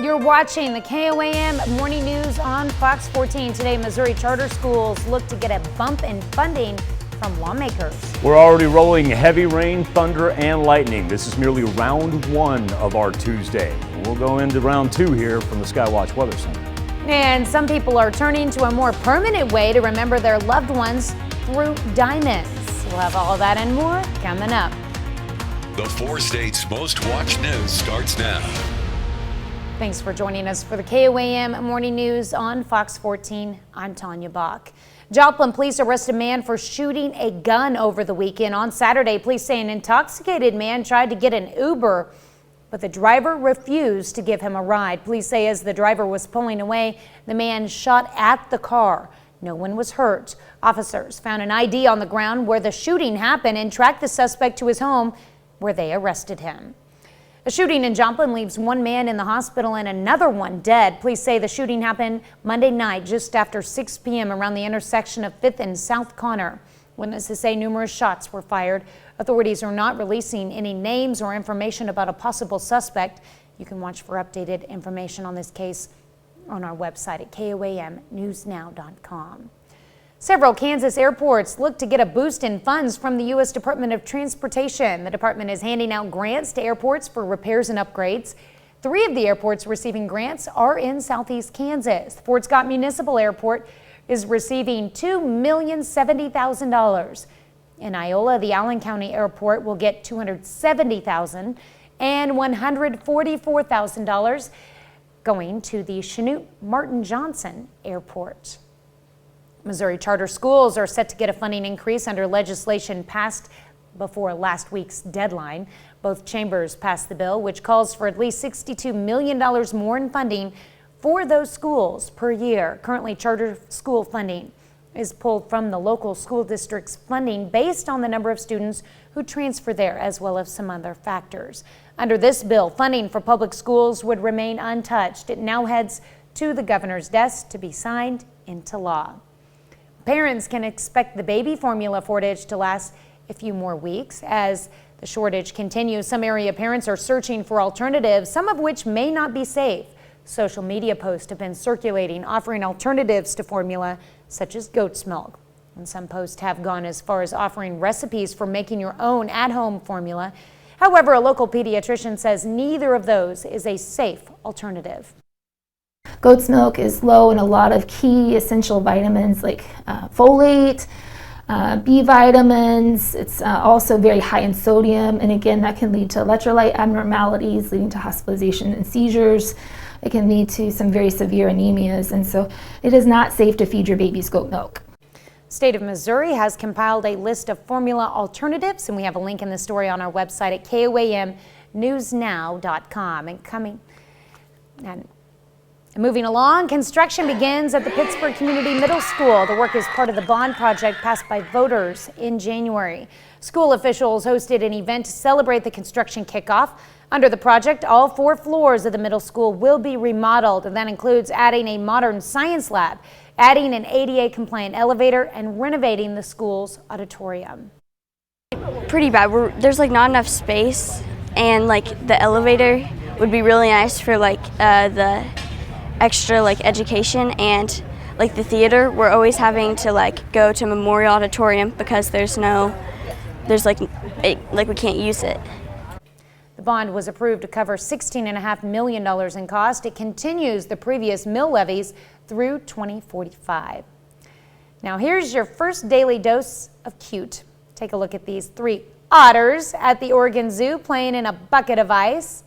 You're watching the KOAM Morning News on Fox 14. Today, Missouri charter schools look to get a bump in funding from lawmakers. We're already rolling heavy rain, thunder, and lightning. This is merely round one of our Tuesday. We'll go into round two here from the Skywatch Weather Center. And some people are turning to a more permanent way to remember their loved ones through diamonds. We'll have all that and more coming up. The four states' most watched news starts now. Thanks for joining us for the KOAM Morning News on Fox 14. I'm Tanya Bach. Joplin police arrest a man for shooting a gun over the weekend. On Saturday, police say an intoxicated man tried to get an Uber, but the driver refused to give him a ride. Police say as the driver was pulling away, the man shot at the car. No one was hurt. Officers found an ID on the ground where the shooting happened and tracked the suspect to his home, where they arrested him. A shooting in Joplin leaves one man in the hospital and another one dead. Police say the shooting happened Monday night just after 6 p.m. around the intersection of 5th and South Connor. Witnesses say numerous shots were fired. Authorities are not releasing any names or information about a possible suspect. You can watch for updated information on this case on our website at KOAMnewsnow.com. Several Kansas airports look to get a boost in funds from the U.S. Department of Transportation. The department is handing out grants to airports for repairs and upgrades. 3 of the airports receiving grants are in southeast Kansas. Fort Scott Municipal Airport is receiving $2,070,000. In Iola, the Allen County Airport will get $270,000 and $144,000 going to the Chanute Martin Johnson Airport. Missouri charter schools are set to get a funding increase under legislation passed before last week's deadline. Both chambers passed the bill, which calls for at least $62 million more in funding for those schools per year. Currently, charter school funding is pulled from the local school district's funding based on the number of students who transfer there, as well as some other factors. Under this bill, funding for public schools would remain untouched. It now heads to the governor's desk to be signed into law. Parents can expect the baby formula shortage to last a few more weeks. As the shortage continues, some area parents are searching for alternatives, some of which may not be safe. Social media posts have been circulating offering alternatives to formula, such as goat's milk. And some posts have gone as far as offering recipes for making your own at-home formula. However, a local pediatrician says neither of those is a safe alternative. Goat's milk is low in a lot of key essential vitamins like folate, B vitamins. It's also very high in sodium, and again, that can lead to electrolyte abnormalities, leading to hospitalization and seizures. It can lead to some very severe anemias, and so it is not safe to feed your babies goat milk. State of Missouri has compiled a list of formula alternatives, and we have a link in the story on our website at KOAMnewsnow.com. Moving along, construction begins at the Pittsburgh Community Middle School. The work is part of the bond project passed by voters in January. School officials hosted an event to celebrate the construction kickoff. Under the project, all 4 floors of the middle school will be remodeled, and that includes adding a modern science lab, adding an ADA-compliant elevator, and renovating the school's auditorium. Pretty bad. There's not enough space, and the elevator would be really nice for the extra education, and the theater, we're always having to go to Memorial Auditorium because we can't use it. The bond was approved to cover $16.5 million in cost. It continues the previous mill levies through 2045. Now here's your first daily dose of cute. Take a look at these 3 otters at the Oregon Zoo playing in a bucket of ice.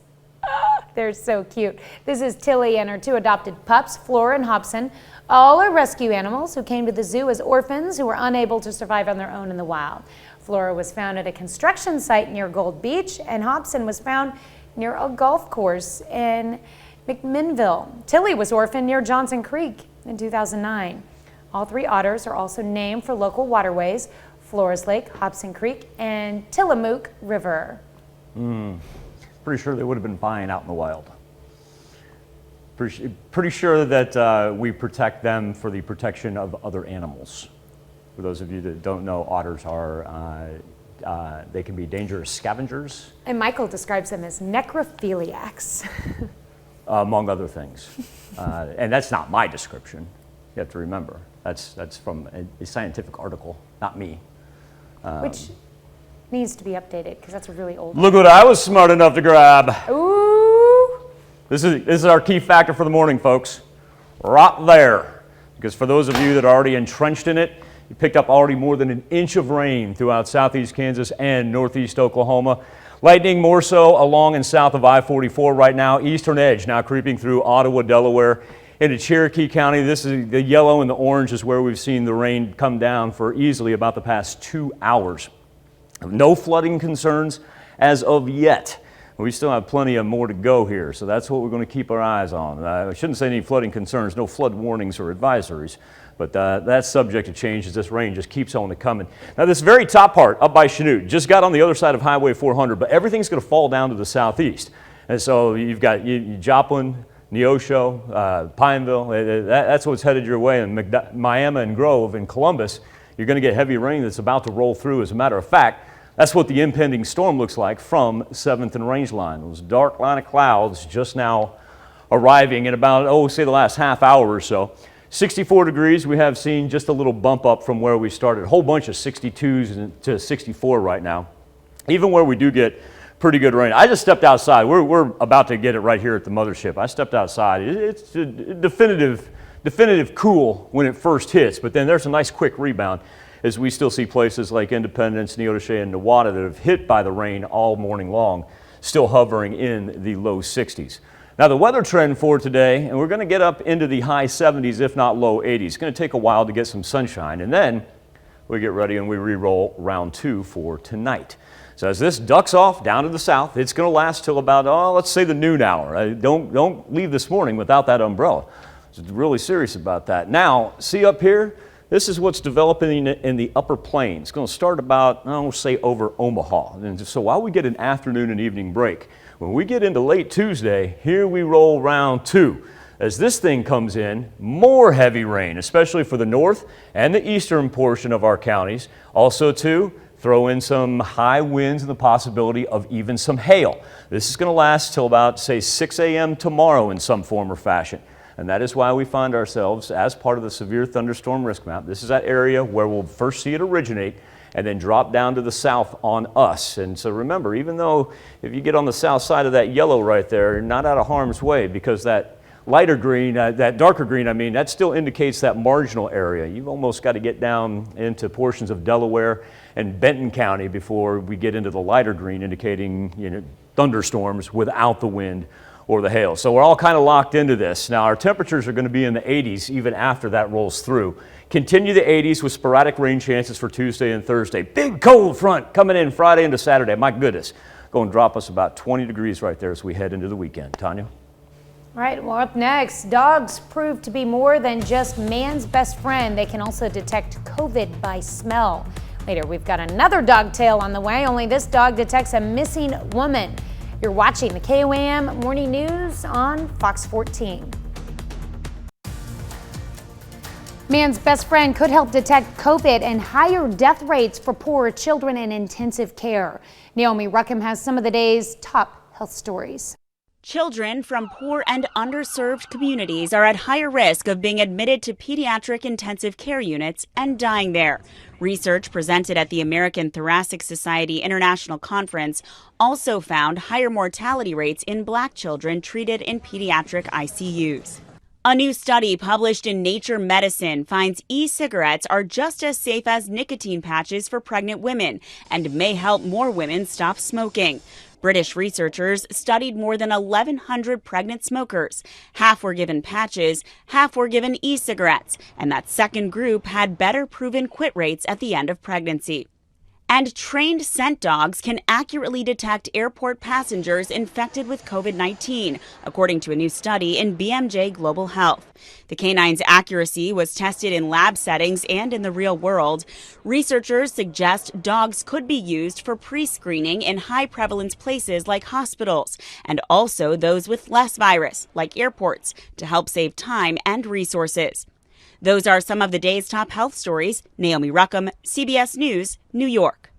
They're so cute. This is Tilly and her 2 adopted pups, Flora and Hobson. All are rescue animals who came to the zoo as orphans who were unable to survive on their own in the wild. Flora was found at a construction site near Gold Beach, and Hobson was found near a golf course in McMinnville. Tilly was orphaned near Johnson Creek in 2009. All 3 otters are also named for local waterways: Flora's Lake, Hobson Creek, and Tillamook River. Pretty sure they would have been fine out in the wild. Pretty sure that we protect them for the protection of other animals. For those of you that don't know, otters are They can be dangerous scavengers. And Michael describes them as necrophiliacs. among other things. And that's not my description. You have to remember, that's from a scientific article, not me. Which needs to be updated because that's a really old. Look what I was smart enough to grab. Ooh. This is our key factor for the morning, folks. Right there. Because for those of you that are already entrenched in it, you picked up already more than an inch of rain throughout southeast Kansas and northeast Oklahoma. Lightning more so along and south of I-44 right now. Eastern edge now creeping through Ottawa, Delaware, into Cherokee County. This is the yellow and the orange is where we've seen the rain come down for easily about the past 2 hours. No flooding concerns as of yet. We still have plenty of more to go here, so that's what we're going to keep our eyes on. I shouldn't say any flooding concerns, no flood warnings or advisories, but that's subject to change as this rain just keeps on coming. Now, this very top part up by Chanute just got on the other side of Highway 400, but everything's going to fall down to the southeast. And so you've got Joplin, Neosho, Pineville, that's what's headed your way, and Miami and Grove and Columbus. You're going to get heavy rain that's about to roll through. As a matter of fact, that's what the impending storm looks like from 7th and Rangeline. Those dark line of clouds just now arriving in about, say the last half hour or so. 64 degrees, we have seen just a little bump up from where we started. A whole bunch of 62s to 64 right now. Even where we do get pretty good rain. I just stepped outside. We're about to get it right here at the mothership. I stepped outside. It's a definitive cool when it first hits, but then there's a nice quick rebound as we still see places like Independence, Neodesha, and Newata that have hit by the rain all morning long, still hovering in the low 60s. Now the weather trend for today, and we're going to get up into the high 70s, if not low 80s. It's going to take a while to get some sunshine, and then we get ready and we re-roll round 2 for tonight. So as this ducks off down to the south, it's going to last till about, let's say the noon hour. Don't leave this morning without that umbrella. So really serious about that. Now, see up here? This is what's developing in the upper plains. It's going to start about, say, over Omaha. And so while we get an afternoon and evening break, when we get into late Tuesday, here we roll round 2. As this thing comes in, more heavy rain, especially for the north and the eastern portion of our counties. Also, too, throw in some high winds and the possibility of even some hail. This is going to last till about, say, 6 a.m. tomorrow in some form or fashion. And that is why we find ourselves as part of the severe thunderstorm risk map. This is that area where we'll first see it originate and then drop down to the south on us. And so remember, even though if you get on the south side of that yellow right there, you're not out of harm's way because that lighter green, that darker green, that still indicates that marginal area. You've almost got to get down into portions of Delaware and Benton County before we get into the lighter green, indicating thunderstorms without the wind or the hail. So we're all kind of locked into this. Now our temperatures are going to be in the 80s even after that rolls through. Continue the 80s with sporadic rain chances for Tuesday and Thursday. Big cold front coming in Friday into Saturday. My goodness, going to drop us about 20 degrees right there as we head into the weekend. Tanya? All right, well, up next, dogs prove to be more than just man's best friend. They can also detect COVID by smell. Later, we've got another dog tale on the way, only this dog detects a missing woman. You're watching the KOAM Morning News on Fox 14. Man's best friend could help detect COVID and higher death rates for poor children in intensive care. Naomi Ruckham has some of the day's top health stories. Children from poor and underserved communities are at higher risk of being admitted to pediatric intensive care units and dying there. Research presented at the American Thoracic Society International Conference also found higher mortality rates in Black children treated in pediatric ICUs. A new study published in Nature Medicine finds e-cigarettes are just as safe as nicotine patches for pregnant women and may help more women stop smoking. British researchers studied more than 1,100 pregnant smokers. Half were given patches, half were given e-cigarettes, and that second group had better proven quit rates at the end of pregnancy. And trained scent dogs can accurately detect airport passengers infected with COVID-19, according to a new study in BMJ Global Health. The canine's accuracy was tested in lab settings and in the real world. Researchers suggest dogs could be used for pre-screening in high-prevalence places like hospitals, and also those with less virus, like airports, to help save time and resources. Those are some of the day's top health stories. Naomi Ruckham, CBS News, New York.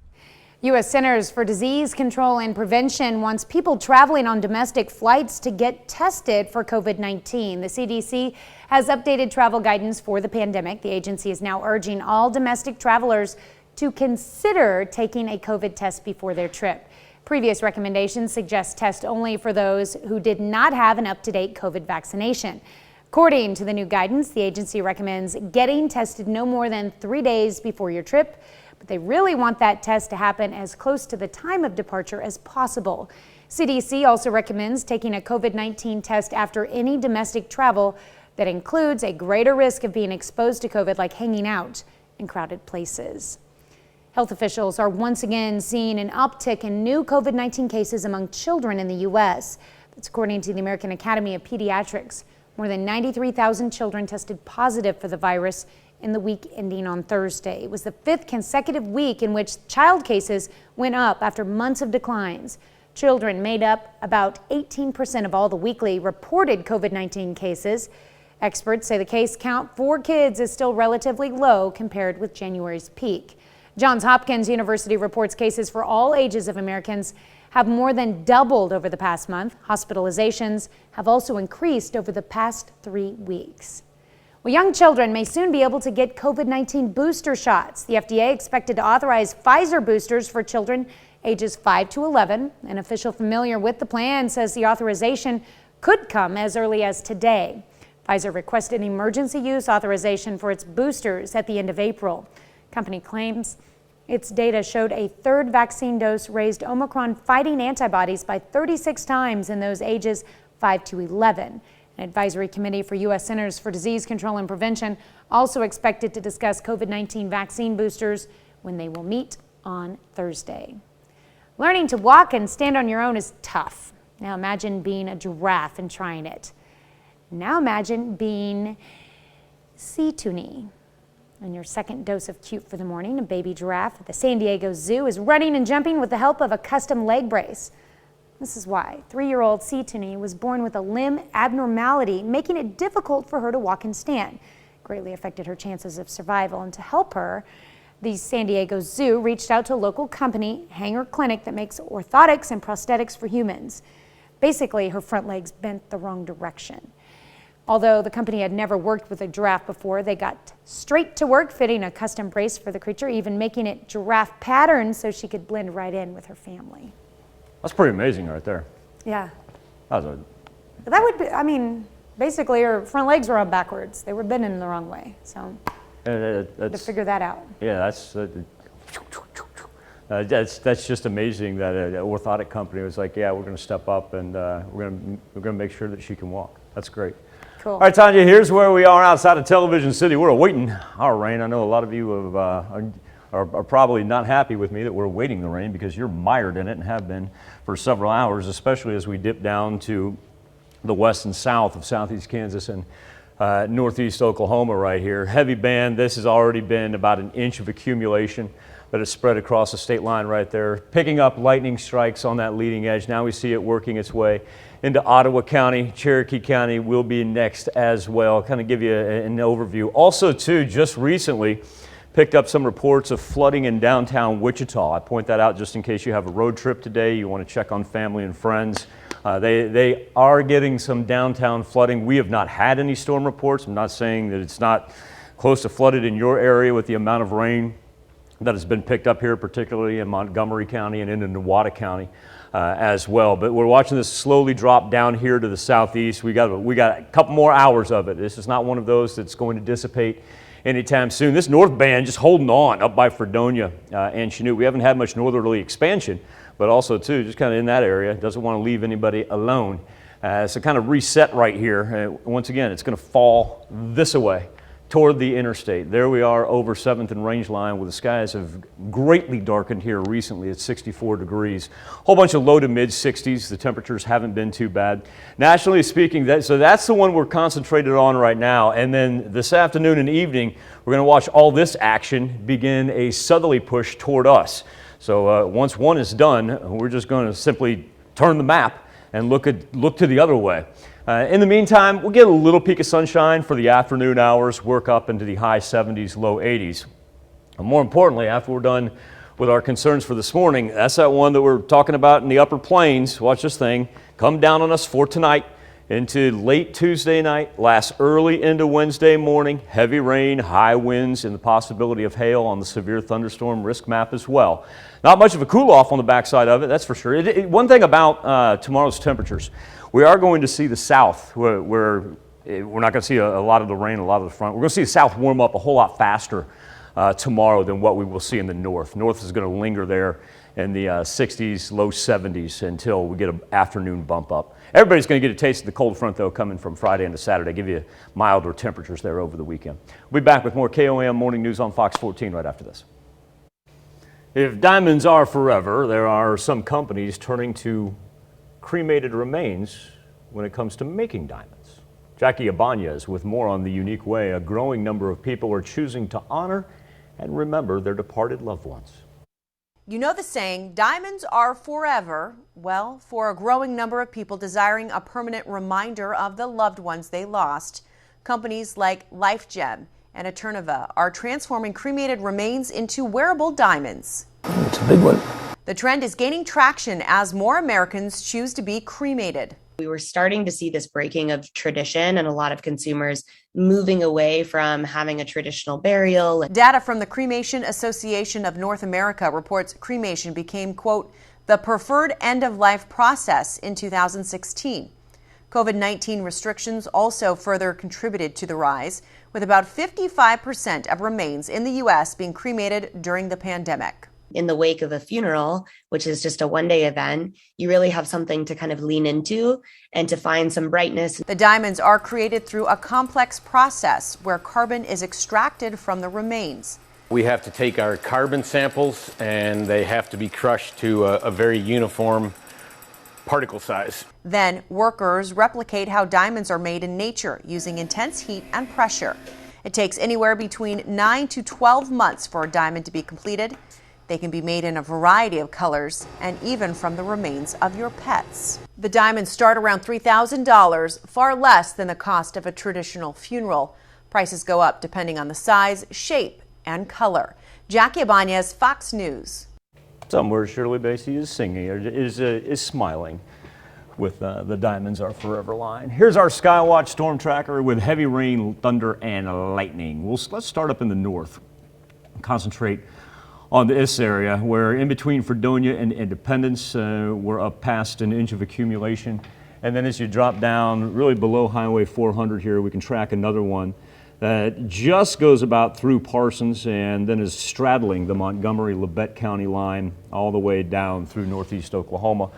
U.S. Centers for Disease Control and Prevention wants people traveling on domestic flights to get tested for COVID-19. The CDC has updated travel guidance for the pandemic. The agency is now urging all domestic travelers to consider taking a COVID test before their trip. Previous recommendations suggest test only for those who did not have an up-to-date COVID vaccination. According to the new guidance, the agency recommends getting tested no more than 3 days before your trip, but they really want that test to happen as close to the time of departure as possible. CDC also recommends taking a COVID-19 test after any domestic travel that includes a greater risk of being exposed to COVID, like hanging out in crowded places. Health officials are once again seeing an uptick in new COVID-19 cases among children in the U.S. That's according to the American Academy of Pediatrics. More than 93,000 children tested positive for the virus in the week ending on Thursday. It was the 5th consecutive week in which child cases went up after months of declines. Children made up about 18% of all the weekly reported COVID-19 cases. Experts say the case count for kids is still relatively low compared with January's peak. Johns Hopkins University reports cases for all ages of Americans have more than doubled over the past month. Hospitalizations have also increased over the past 3 weeks. Well, young children may soon be able to get COVID-19 booster shots. The FDA expected to authorize Pfizer boosters for children ages 5 to 11. An official familiar with the plan says the authorization could come as early as today. Pfizer requested emergency use authorization for its boosters at the end of April. Company claims its data showed a third vaccine dose raised Omicron fighting antibodies by 36 times in those ages 5 to 11. An advisory committee for U.S. Centers for Disease Control and Prevention also expected to discuss COVID-19 vaccine boosters when they will meet on Thursday. Learning to walk and stand on your own is tough. Now imagine being a giraffe and trying it. Now imagine being sea-tunny. And your second dose of cute for the morning, a baby giraffe at the San Diego Zoo is running and jumping with the help of a custom leg brace. This is why 3-year-old sea-tunny was born with a limb abnormality, making it difficult for her to walk and stand. Greatly affected her chances of survival. And to help her, the San Diego Zoo reached out to a local company, Hanger Clinic, that makes orthotics and prosthetics for humans. Basically, her front legs bent the wrong direction. Although the company had never worked with a giraffe before, they got straight to work fitting a custom brace for the creature, even making it giraffe pattern so she could blend right in with her family. That's pretty amazing right there. Yeah. That was That would be, I mean, basically her front legs were on backwards. They were bending in the wrong way. So to figure that out. Yeah, that's just amazing that an orthotic company was like, yeah, we're going to step up and we're going to make sure that she can walk. That's great. Cool. All right, Tanya, here's where we are outside of Television City. We're awaiting our rain. I know a lot of you are probably not happy with me that we're awaiting the rain because you're mired in it and have been for several hours, especially as we dip down to the west and south of southeast Kansas and northeast Oklahoma right here. Heavy band. This has already been about an inch of accumulation that is spread across the state line right there, picking up lightning strikes on that leading edge. Now we see it working its way into Ottawa County. Cherokee County will be next as well. Kind of give you an overview. Also, too, just recently picked up some reports of flooding in downtown Wichita. I point that out just in case you have a road trip today, you want to check on family and friends. They are getting some downtown flooding. We have not had any storm reports. I'm not saying that it's not close to flooded in your area with the amount of rain that has been picked up here, particularly in Montgomery County and into Newata County as well. But we're watching this slowly drop down here to the southeast. We got a couple more hours of it. This is not one of those that's going to dissipate anytime soon. This north band just holding on up by Fredonia and Chanute. We haven't had much northerly expansion, but also too, just kind of in that area, doesn't want to leave anybody alone. So kind of reset right here. Once again, it's going to fall this way toward the interstate. There we are over 7th and Range Line, where the skies have greatly darkened here recently at 64 degrees. Whole bunch of low to mid 60s. The temperatures haven't been too bad. Nationally speaking, so that's the one we're concentrated on right now. And then this afternoon and evening, we're going to watch all this action begin a southerly push toward us. So once one is done, we're just going to simply turn the map and look to the other way. In the meantime, we'll get a little peak of sunshine for the afternoon hours, work up into the high 70s, low 80s. And more importantly, after we're done with our concerns for this morning. That's that one that we're talking about in the upper plains. Watch this thing come down on us for tonight into late Tuesday night, last early into Wednesday morning. Heavy rain, high winds, and the possibility of hail on the severe thunderstorm risk map as well. Not much of a cool off on the backside of it, that's for sure. One thing about tomorrow's temperatures, we are going to see the south where we're not going to see a lot of the rain, a lot of the front. We're going to see the south warm up a whole lot faster tomorrow than what we will see in the north. North is going to linger there in the 60s, low 70s until we get an afternoon bump up. Everybody's going to get a taste of the cold front, though, coming from Friday into Saturday. Give you milder temperatures there over the weekend. We'll be back with more KOAM Morning News on Fox 14 right after this. If diamonds are forever, there are some companies turning to cremated remains when it comes to making diamonds. Jackie Ibanez with more on the unique way a growing number of people are choosing to honor and remember their departed loved ones. You know the saying, diamonds are forever. Well, for a growing number of people desiring a permanent reminder of the loved ones they lost, companies like LifeGem and Eternova are transforming cremated remains into wearable diamonds. It's a big one. The trend is gaining traction as more Americans choose to be cremated. We were starting to see this breaking of tradition and a lot of consumers moving away from having a traditional burial. Data from the Cremation Association of North America reports cremation became, quote, the preferred end-of-life process in 2016. COVID-19 restrictions also further contributed to the rise, with about 55% of remains in the U.S. being cremated during the pandemic. In the wake of a funeral, which is just a one-day event, you really have something to kind of lean into and to find some brightness. The diamonds are created through a complex process where carbon is extracted from the remains. We have to take our carbon samples and they have to be crushed to a very uniform particle size. Then workers replicate how diamonds are made in nature using intense heat and pressure. It takes anywhere between 9 to 12 months for a diamond to be completed. They can be made in a variety of colors and even from the remains of your pets. The diamonds start around $3,000, far less than the cost of a traditional funeral. Prices go up depending on the size, shape, and color. Jackie Ibanez, Fox News. Somewhere Shirley Bassey is singing, is smiling with the Diamonds Are Forever line. Here's our Skywatch storm tracker with heavy rain, thunder, and lightning. Let's start up in the north and concentrate on this area where in between Fredonia and Independence, we're up past an inch of accumulation. And then as you drop down really below Highway 400 here, we can track another one that just goes about through Parsons and then is straddling the Montgomery-Labette County line all the way down through northeast Oklahoma.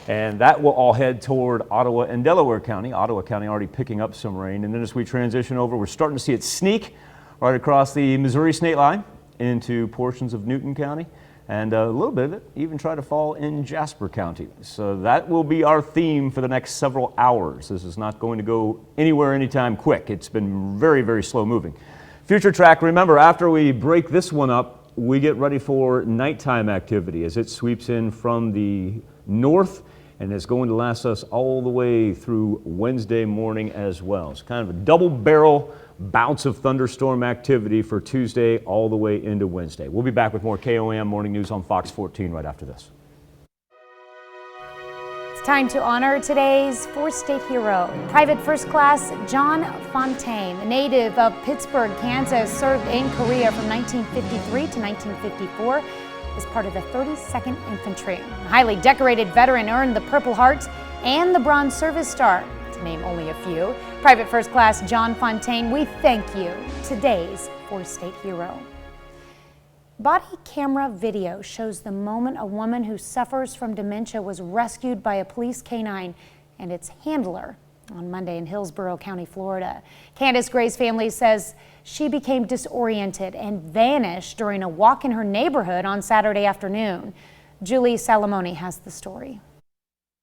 And that will all head toward Ottawa and Delaware County. Ottawa County already picking up some rain. And then as we transition over, we're starting to see it sneak right across the Missouri state line into portions of Newton County, and a little bit of it even try to fall in Jasper County. So that will be our theme for the next several hours. This is not going to go anywhere anytime quick. It's been very, very slow moving. Future track, remember, after we break this one up, we get ready for nighttime activity as it sweeps in from the north and is going to last us all the way through Wednesday morning as well. It's kind of a double barrel bounce of thunderstorm activity for Tuesday all the way into Wednesday. We'll be back with more KOAM Morning News on Fox 14 right after this. It's time to honor today's four-state hero, Private First Class John Fontaine, a native of Pittsburgh, Kansas, served in Korea from 1953 to 1954 as part of the 32nd Infantry. A highly decorated veteran earned the Purple Heart and the Bronze Service Star, to name only a few. Private First Class John Fontaine, we thank you, today's four-state hero. Body camera video shows the moment a woman who suffers from dementia was rescued by a police canine and its handler on Monday in Hillsborough County, Florida. Candace Gray's family says she became disoriented and vanished during a walk in her neighborhood on Saturday afternoon. Julie Salamone has the story.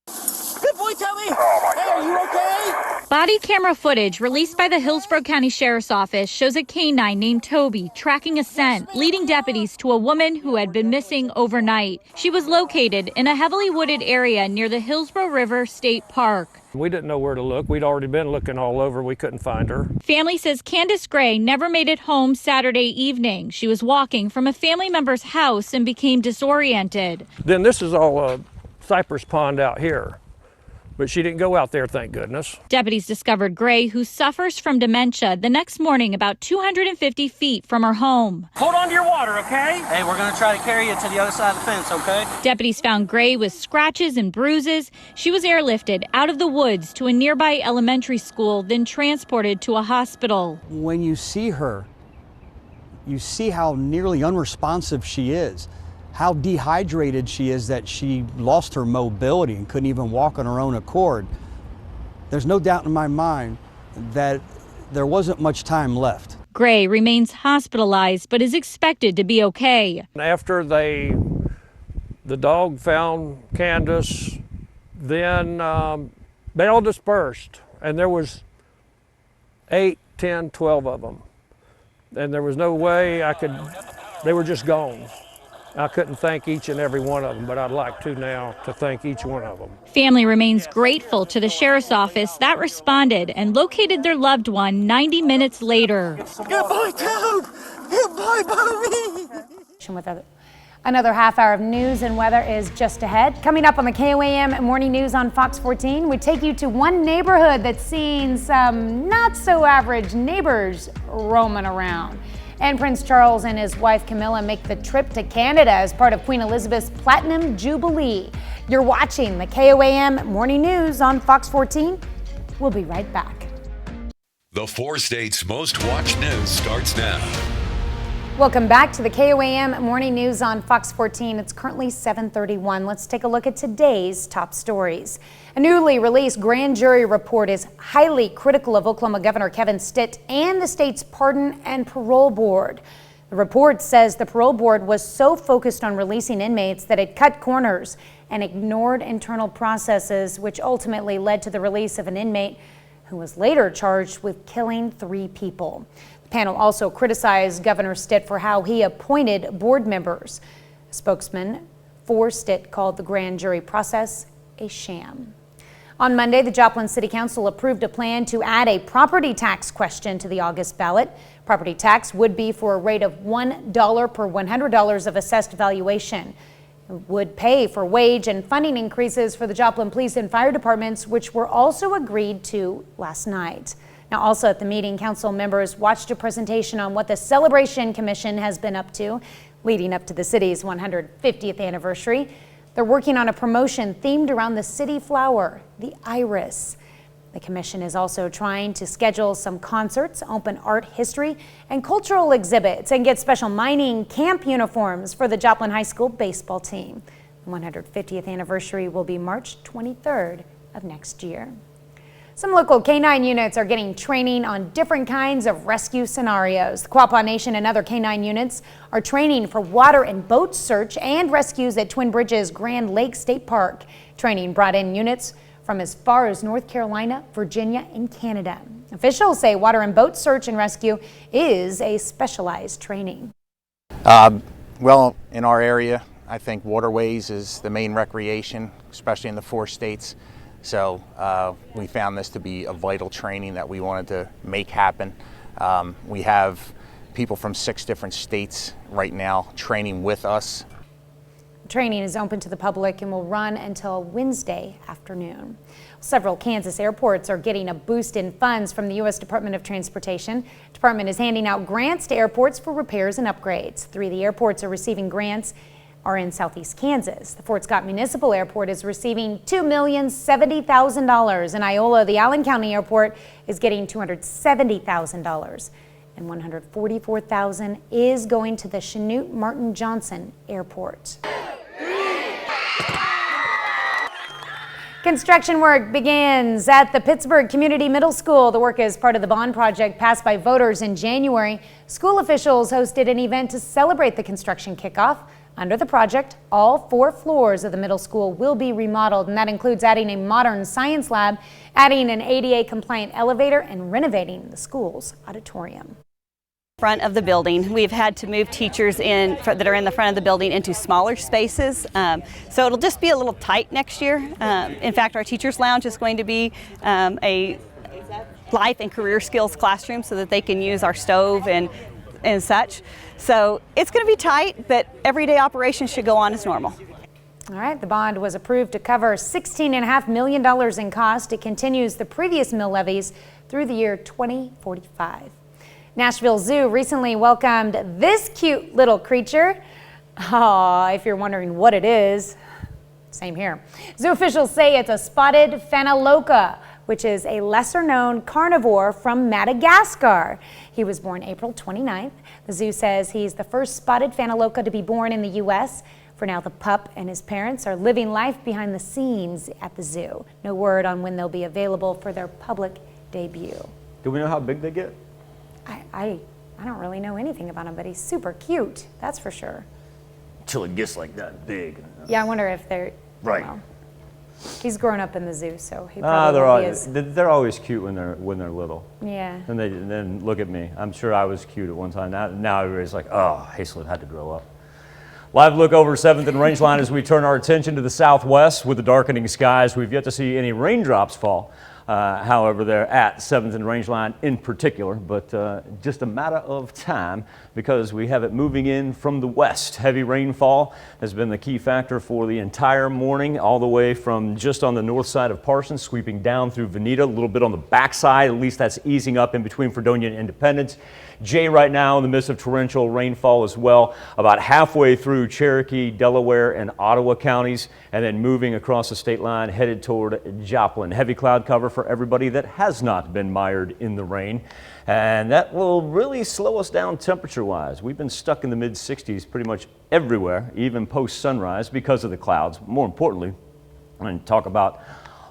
Good boy, Tommy. Oh, hey, are you okay? Body camera footage released by the Hillsborough County Sheriff's Office shows a canine named Toby tracking a scent, leading deputies to a woman who had been missing overnight. She was located in a heavily wooded area near the Hillsborough River State Park. We didn't know where to look. We'd already been looking all over. We couldn't find her. Family says Candace Gray never made it home Saturday evening. She was walking from a family member's house and became disoriented. Then this is all a cypress pond out here. But she didn't go out there, thank goodness. Deputies discovered Gray, who suffers from dementia, the next morning about 250 feet from her home. Hold on to your water, okay? Hey, we're going to try to carry you to the other side of the fence, okay? Deputies found Gray with scratches and bruises. She was airlifted out of the woods to a nearby elementary school, then transported to a hospital. When you see her, you see how nearly unresponsive she is. How dehydrated she is that she lost her mobility and couldn't even walk on her own accord. There's no doubt in my mind that there wasn't much time left. Gray remains hospitalized but is expected to be okay. After the dog found Candace, then they all dispersed, and there was 8, 10, 12 of them. And there was no way they were just gone. I couldn't thank each and every one of them, but I'd like to now to thank each one of them. Family remains grateful to the sheriff's office that responded and located their loved one 90 minutes later. Goodbye, Toad! Goodbye, Bobby! Another half hour of news and weather is just ahead. Coming up on the KOAM Morning News on Fox 14, we take you to one neighborhood that's seen some not so average neighbors roaming around. And Prince Charles and his wife Camilla make the trip to Canada as part of Queen Elizabeth's Platinum Jubilee. You're watching the KOAM Morning News on Fox 14. We'll be right back. The 4 states' most watched news starts now. Welcome back to the KOAM Morning News on Fox 14. It's currently 7:31. Let's take a look at today's top stories. A newly released grand jury report is highly critical of Oklahoma Governor Kevin Stitt and the state's Pardon and Parole Board. The report says the parole board was so focused on releasing inmates that it cut corners and ignored internal processes, which ultimately led to the release of an inmate who was later charged with killing 3 people. The panel also criticized Governor Stitt for how he appointed board members. A spokesman for Stitt called the grand jury process a sham. On Monday, the Joplin City Council approved a plan to add a property tax question to the August ballot. Property tax would be for a rate of $1 per $100 of assessed valuation. It would pay for wage and funding increases for the Joplin Police and Fire Departments, which were also agreed to last night. Now, also at the meeting, council members watched a presentation on what the Celebration Commission has been up to leading up to the city's 150th anniversary. They're working on a promotion themed around the city flower, the iris. The commission is also trying to schedule some concerts, open art history and cultural exhibits, and get special mining camp uniforms for the Joplin High School baseball team. The 150th anniversary will be March 23rd of next year. Some local K-9 units are getting training on different kinds of rescue scenarios. The Quapaw Nation and other K-9 units are training for water and boat search and rescues at Twin Bridges Grand Lake State Park. Training brought in units from as far as North Carolina, Virginia, and Canada. Officials say water and boat search and rescue is a specialized training. Well, in our area, I think waterways is the main recreation, especially in the 4 states. So we found this to be a vital training that we wanted to make happen. We have people from 6 different states right now training with us. Training is open to the public and will run until Wednesday afternoon. Several Kansas airports are getting a boost in funds from the U.S. Department of Transportation. The department is handing out grants to airports for repairs and upgrades. 3 of the airports are receiving grants are in southeast Kansas. The Fort Scott Municipal Airport is receiving $2,070,000. In Iola, the Allen County Airport is getting $270,000. And $144,000 is going to the Chanute Martin Johnson Airport. Construction work begins at the Pittsburgh Community Middle School. The work is part of the bond project passed by voters in January. School officials hosted an event to celebrate the construction kickoff. Under the project, all 4 floors of the middle school will be remodeled, and that includes adding a modern science lab, adding an ADA-compliant elevator, and renovating the school's auditorium. Front of the building, we've had to move teachers in that are in the front of the building into smaller spaces, so it'll just be a little tight next year. In fact, our teachers lounge is going to be a life and career skills classroom so that they can use our stove and such. So it's going to be tight, but everyday operations should go on as normal. All right, the bond was approved to cover $16.5 million in cost. It continues the previous mill levies through the year 2045. Nashville Zoo recently welcomed this cute little creature. If you're wondering what it is, same here. Zoo officials say it's a spotted phaneloca, which is a lesser-known carnivore from Madagascar. He was born April 29th. The zoo says he's the first spotted phaneloca to be born in the U.S. For now, the pup and his parents are living life behind the scenes at the zoo. No word on when they'll be available for their public debut. Do we know how big they get? I don't really know anything about him, but he's super cute, that's for sure. Till it gets like that big. Yeah, I wonder if they're, right. Well, he's grown up in the zoo, so he probably they're always cute when they're little. Yeah. And then look at me. I'm sure I was cute at one time. Now everybody's like, oh, Hazelwood had to grow up. Live look over 7th and Rangeline as we turn our attention to the southwest with the darkening skies. We've yet to see any raindrops fall. However, they're at 7th and Rangeline in particular, but just a matter of time because we have it moving in from the west. Heavy rainfall has been the key factor for the entire morning, all the way from just on the north side of Parsons, sweeping down through Veneta, a little bit on the backside. At least that's easing up in between Fredonia and Independence. Jay right now in the midst of torrential rainfall as well, about halfway through Cherokee, Delaware, and Ottawa counties, and then moving across the state line headed toward Joplin. Heavy cloud cover for everybody that has not been mired in the rain, and that will really slow us down temperature-wise. We've been stuck in the mid-60s pretty much everywhere, even post-sunrise because of the clouds. More importantly, I'm going to talk about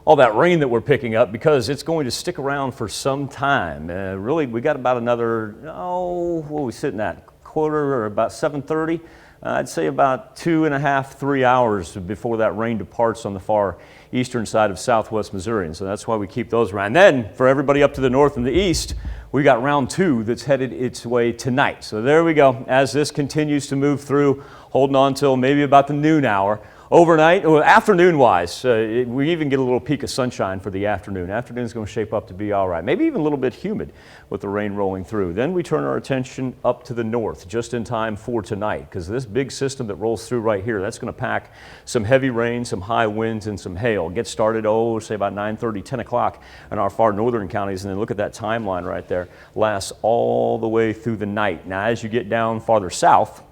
all that rain that we're picking up because it's going to stick around for some time. Really, we got about another, what are we sitting at? Quarter or about 7:30? I'd say about 2.5, 3 hours before that rain departs on the far eastern side of southwest Missouri. And so that's why we keep those around. And then for everybody up to the north and the east, we got round 2 that's headed its way tonight. So there we go. As this continues to move through, holding on till maybe about the noon hour. Overnight, or afternoon-wise, we even get a little peak of sunshine for the afternoon. Afternoon's going to shape up to be all right. Maybe even a little bit humid with the rain rolling through. Then we turn our attention up to the north just in time for tonight because this big system that rolls through right here, that's going to pack some heavy rain, some high winds, and some hail. Get started, say about 9:30, 10 o'clock in our far northern counties. And then look at that timeline right there. Lasts all the way through the night. Now, as you get down farther south,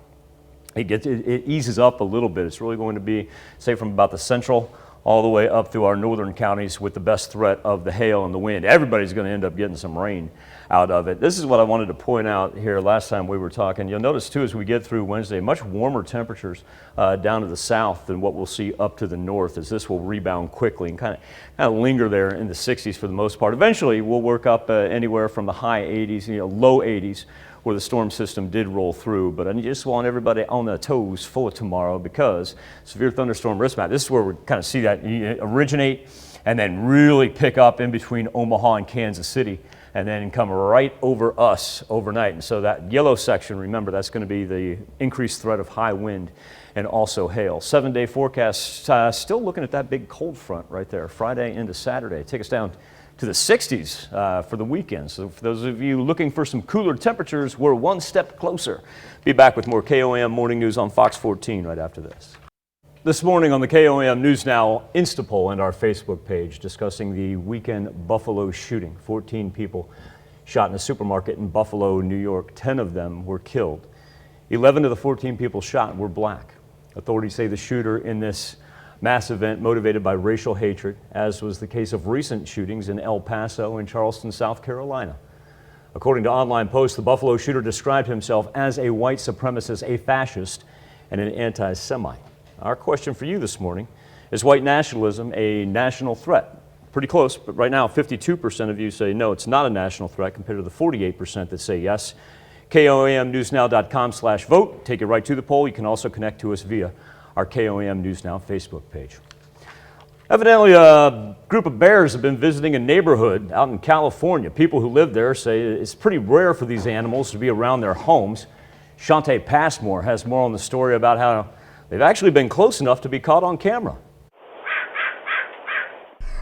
it eases up a little bit. It's really going to be, say, from about the central all the way up through our northern counties with the best threat of the hail and the wind. Everybody's going to end up getting some rain out of it. This is what I wanted to point out here last time we were talking. You'll notice, too, as we get through Wednesday, much warmer temperatures down to the south than what we'll see up to the north, as this will rebound quickly and kind of linger there in the 60s for the most part. Eventually, we'll work up anywhere from the high 80s, low 80s, where the storm system did roll through. But I just want everybody on their toes for tomorrow because severe thunderstorm risk map, this is where we kind of see that originate and then really pick up in between Omaha and Kansas City and then come right over us overnight. And so that yellow section, remember, that's going to be the increased threat of high wind and also hail. 7-day forecast, still looking at that big cold front right there, Friday into Saturday. Take us down to the 60s for the weekend. So for those of you looking for some cooler temperatures, we're one step closer. Be back with more KOAM Morning News on Fox 14 right after this. This morning on the KOAM News Now Instapoll and our Facebook page discussing the weekend Buffalo shooting. 14 people shot in a supermarket in Buffalo, New York. 10 of them were killed. 11 of the 14 people shot were black. Authorities say the shooter in this mass event motivated by racial hatred, as was the case of recent shootings in El Paso and Charleston, South Carolina. According to online posts, the Buffalo shooter described himself as a white supremacist, a fascist, and an anti-Semite. Our question for you this morning, is white nationalism a national threat? Pretty close, but right now 52% of you say no, it's not a national threat compared to the 48% that say yes. KOAMNewsNow.com/vote. Take you right to the poll. You can also connect to us via our KOAM News Now Facebook page. Evidently, a group of bears have been visiting a neighborhood out in California. People who live there say it's pretty rare for these animals to be around their homes. Shantae Passmore has more on the story about how they've actually been close enough to be caught on camera.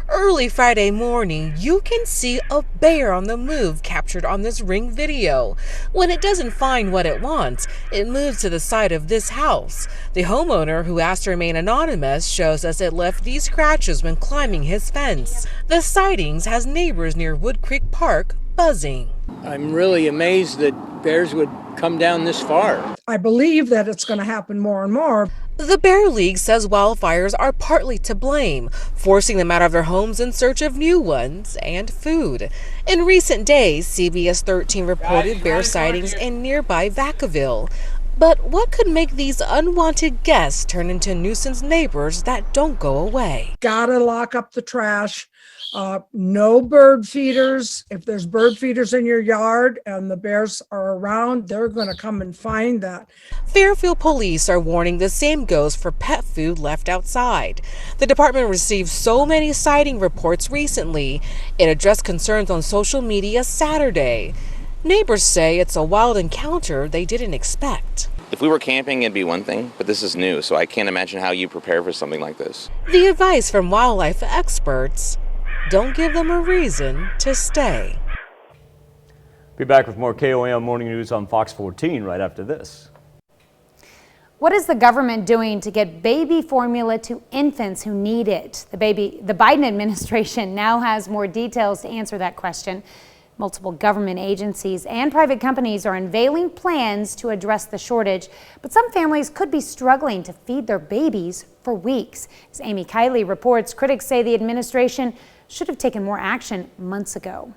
Early Friday morning, you can see a bear on the move captured on this Ring video. When it doesn't find what it wants, it moves to the side of this house. The homeowner, who asked to remain anonymous, shows us it left these scratches when climbing his fence. The sightings has neighbors near Wood Creek Park buzzing. I'm really amazed that bears would come down this far. I believe that it's going to happen more and more. The Bear League says wildfires are partly to blame, forcing them out of their homes in search of new ones and food. In recent days, CBS 13 reported bear sightings in nearby Vacaville. But what could make these unwanted guests turn into nuisance neighbors that don't go away? Gotta lock up the trash. No bird feeders. If there's bird feeders in your yard and the bears are around, they're going to come and find that. Fairfield police are warning the same goes for pet food left outside. The department received so many sighting reports recently, it addressed concerns on social media Saturday. Neighbors say it's a wild encounter they didn't expect. If we were camping, it'd be one thing, but this is new, so I can't imagine how you prepare for something like this. The advice from wildlife experts: don't give them a reason to stay. Be back with more KOAM Morning News on Fox 14 right after this. What is the government doing to get baby formula to infants who need it? The Biden administration now has more details to answer that question. Multiple government agencies and private companies are unveiling plans to address the shortage, but some families could be struggling to feed their babies for weeks. As Amy Kiley reports, critics say the administration should have taken more action months ago.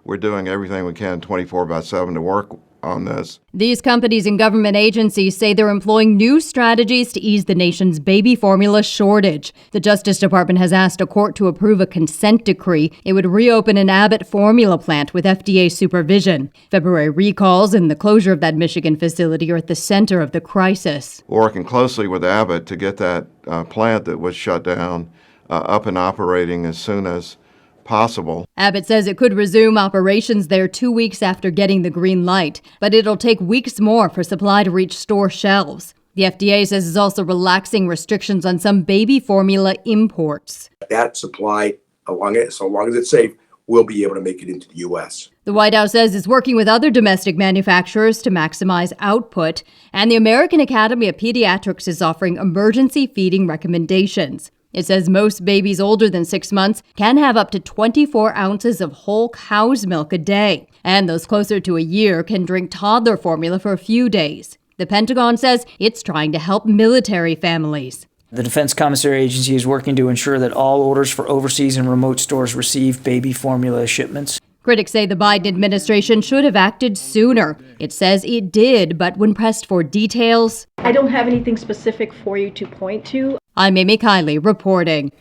We're doing everything we can 24/7 to work on this. These companies and government agencies say they're employing new strategies to ease the nation's baby formula shortage. The Justice Department has asked a court to approve a consent decree. It would reopen an Abbott formula plant with FDA supervision. February recalls and the closure of that Michigan facility are at the center of the crisis. We're working closely with Abbott to get that plant that was shut down up and operating as soon as possible. Abbott says it could resume operations there 2 weeks after getting the green light, but it'll take weeks more for supply to reach store shelves. The FDA says it's also relaxing restrictions on some baby formula imports. That supply, so long as it's safe, will be able to make it into the U.S. The White House says it's working with other domestic manufacturers to maximize output, and the American Academy of Pediatrics is offering emergency feeding recommendations. It says most babies older than 6 months can have up to 24 ounces of whole cow's milk a day, and those closer to a year can drink toddler formula for a few days. The Pentagon says it's trying to help military families. The Defense Commissary Agency is working to ensure that all orders for overseas and remote stores receive baby formula shipments. Critics say the Biden administration should have acted sooner. It says it did, but when pressed for details, I don't have anything specific for you to point to. I'm Amy Kiley reporting.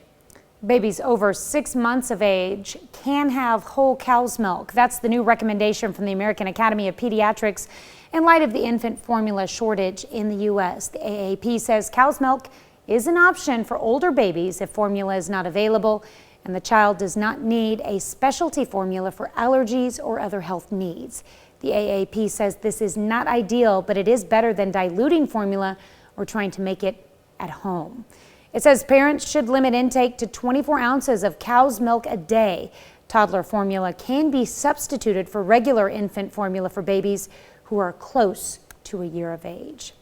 Babies over 6 months of age can have whole cow's milk. That's the new recommendation from the American Academy of Pediatrics in light of the infant formula shortage in the U.S. The AAP says cow's milk is an option for older babies if formula is not available and the child does not need a specialty formula for allergies or other health needs. The AAP says this is not ideal, but it is better than diluting formula or trying to make it at home. It says parents should limit intake to 24 ounces of cow's milk a day. Toddler formula can be substituted for regular infant formula for babies who are close to a year of age.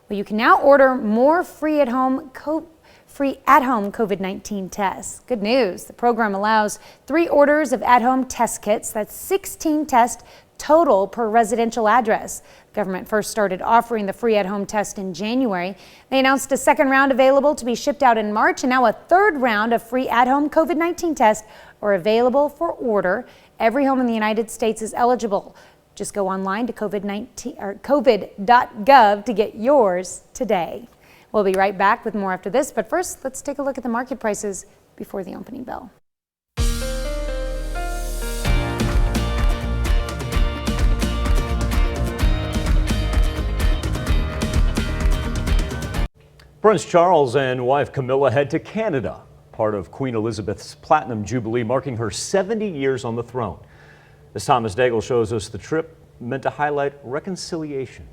Well, you can now order more free at-home COVID-19 tests. Good news, the program allows 3 orders of at-home test kits. That's 16 tests total per residential address. Government first started offering the free at-home test in January. They announced a second round available to be shipped out in March, and now a third round of free at-home COVID-19 tests are available for order. Every home in the United States is eligible. Just go online to covid.gov to get yours today. We'll be right back with more after this, but first, let's take a look at the market prices before the opening bell. Prince Charles and wife Camilla head to Canada, part of Queen Elizabeth's Platinum Jubilee, marking her 70 years on the throne. As Thomas Daigle shows us, the trip meant to highlight reconciliation.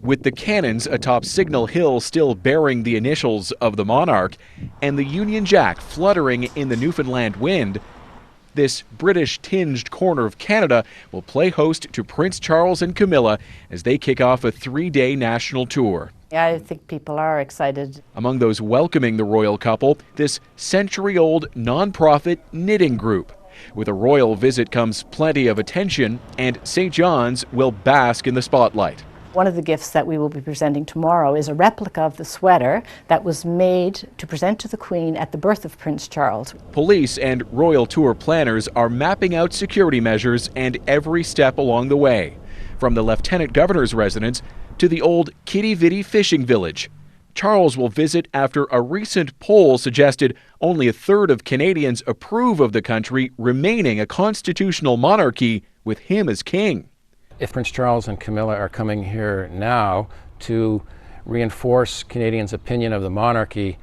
With the cannons atop Signal Hill still bearing the initials of the monarch and the Union Jack fluttering in the Newfoundland wind, this British-tinged corner of Canada will play host to Prince Charles and Camilla as they kick off a 3-day national tour. Yeah, I think people are excited. Among those welcoming the royal couple, this century-old nonprofit knitting group. With a royal visit comes plenty of attention, and St. John's will bask in the spotlight. One of the gifts that we will be presenting tomorrow is a replica of the sweater that was made to present to the Queen at the birth of Prince Charles. Police and royal tour planners are mapping out security measures and every step along the way, from the Lieutenant Governor's residence to the old Kitty Vitty fishing village. Charles will visit after a recent poll suggested only a third of Canadians approve of the country remaining a constitutional monarchy with him as king. If Prince Charles and Camilla are coming here now to reinforce Canadians' opinion of the monarchy,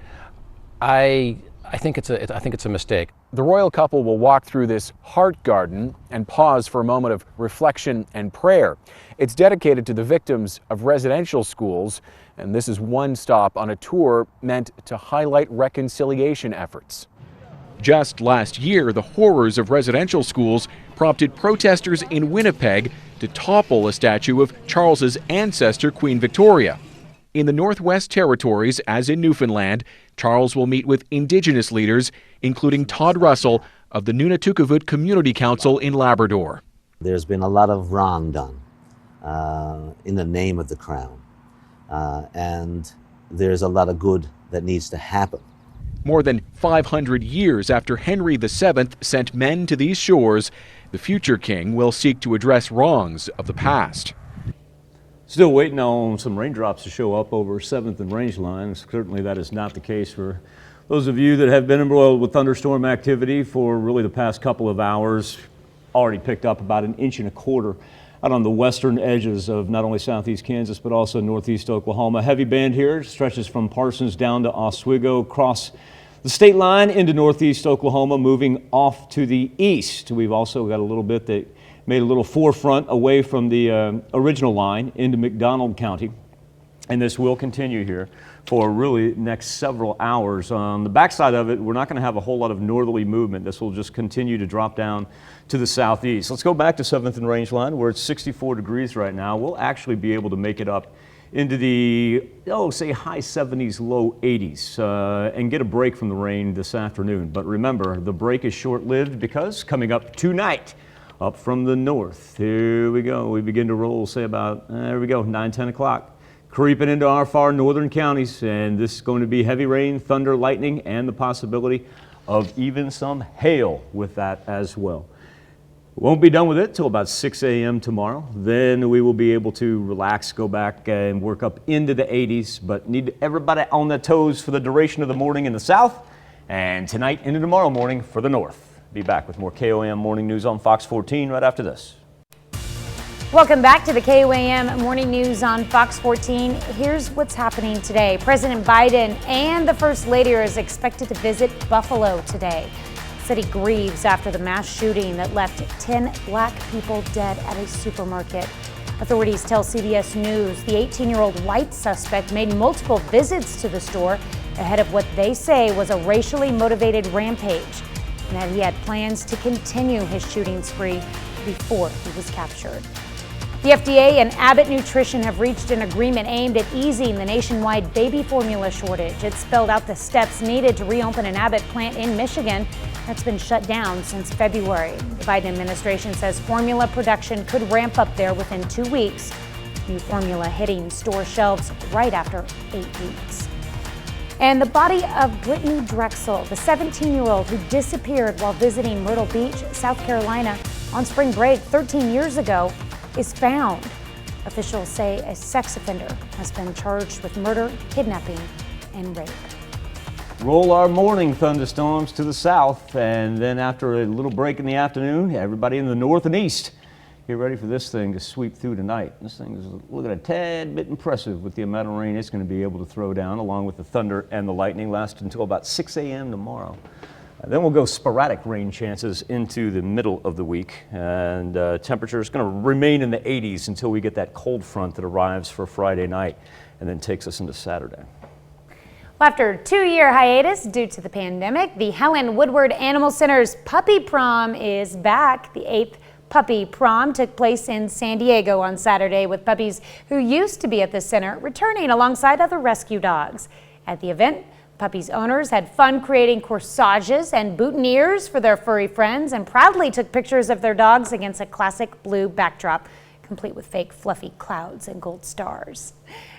I think it's a mistake. The royal couple will walk through this heart garden and pause for a moment of reflection and prayer. It's dedicated to the victims of residential schools, and this is one stop on a tour meant to highlight reconciliation efforts. Just last year, the horrors of residential schools prompted protesters in Winnipeg to topple a statue of Charles's ancestor, Queen Victoria. In the Northwest Territories, as in Newfoundland, Charles will meet with Indigenous leaders, including Todd Russell of the Nunatukevoot Community Council in Labrador. There's been a lot of wrong done in the name of the Crown, and there's a lot of good that needs to happen. More than 500 years after Henry VII sent men to these shores, the future king will seek to address wrongs of the past. Still waiting on some raindrops to show up over 7th and Rangeline. Certainly that is not the case for those of you that have been embroiled with thunderstorm activity for really the past couple of hours. Already picked up about 1.25 inches out on the western edges of not only southeast Kansas but also northeast Oklahoma. Heavy band here stretches from Parsons down to Oswego, across the state line into northeast Oklahoma, moving off to the east. We've also got a little bit that made a little forefront away from the original line into McDonald County. And this will continue here for really next several hours. On the backside of it, we're not going to have a whole lot of northerly movement. This will just continue to drop down to the southeast. Let's go back to 7th and Rangeline, where it's 64 degrees right now. We'll actually be able to make it up into the, say high 70s, low 80s, and get a break from the rain this afternoon. But remember, the break is short-lived because coming up tonight, up from the north, here we go. We begin to roll, say about, there we go, 9, 10 o'clock. Creeping into our far northern counties, and this is going to be heavy rain, thunder, lightning, and the possibility of even some hail with that as well. Won't be done with it till about 6 a.m. tomorrow. Then we will be able to relax, go back and work up into the 80s, but need everybody on their toes for the duration of the morning in the south, and tonight into tomorrow morning for the north. Be back with more KOAM Morning News on Fox 14 right after this. Welcome back to the KOAM Morning News on Fox 14. Here's what's happening today. President Biden and the First Lady are expected to visit Buffalo today. The city grieves after the mass shooting that left 10 black people dead at a supermarket. Authorities tell CBS News the 18-year-old white suspect made multiple visits to the store ahead of what they say was a racially motivated rampage, and that he had plans to continue his shooting spree before he was captured. The FDA and Abbott Nutrition have reached an agreement aimed at easing the nationwide baby formula shortage. It spelled out the steps needed to reopen an Abbott plant in Michigan that's been shut down since February. The Biden administration says formula production could ramp up there within 2 weeks. New formula hitting store shelves right after 8 weeks. And the body of Brittany Drexel, the 17-year-old who disappeared while visiting Myrtle Beach, South Carolina on spring break 13 years ago, is found. Officials say a sex offender has been charged with murder, kidnapping, and rape. Roll our morning thunderstorms to the south, and then after a little break in the afternoon, everybody in the north and east Get ready for this thing to sweep through tonight. This thing is looking a tad bit impressive with the amount of rain it's going to be able to throw down, along with the thunder and the lightning, last until about 6 a.m. tomorrow. Then we'll go sporadic rain chances into the middle of the week, and temperature is going to remain in the 80s until we get that cold front that arrives for Friday night and then takes us into Saturday. Well, after a 2-year hiatus due to the pandemic, the Helen Woodward Animal Center's Puppy Prom is back. The 8th Puppy Prom took place in San Diego on Saturday, with puppies who used to be at the center returning alongside other rescue dogs. At the event, puppies' owners had fun creating corsages and boutonnieres for their furry friends and proudly took pictures of their dogs against a classic blue backdrop, complete with fake fluffy clouds and gold stars.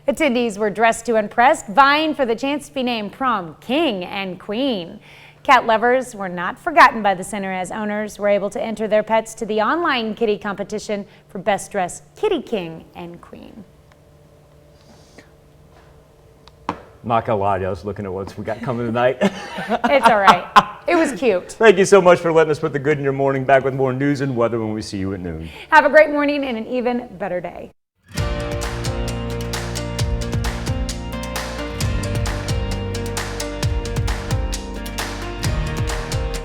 Attendees were dressed to impress, vying for the chance to be named prom king and queen. Cat lovers were not forgotten by the center, as owners were able to enter their pets to the online kitty competition for best dressed kitty king and queen. Not gonna lie, I was looking at what we got coming tonight. It's all right. It was cute. Thank you so much for letting us put the good in your morning. Back with more news and weather when we see you at noon. Have a great morning and an even better day.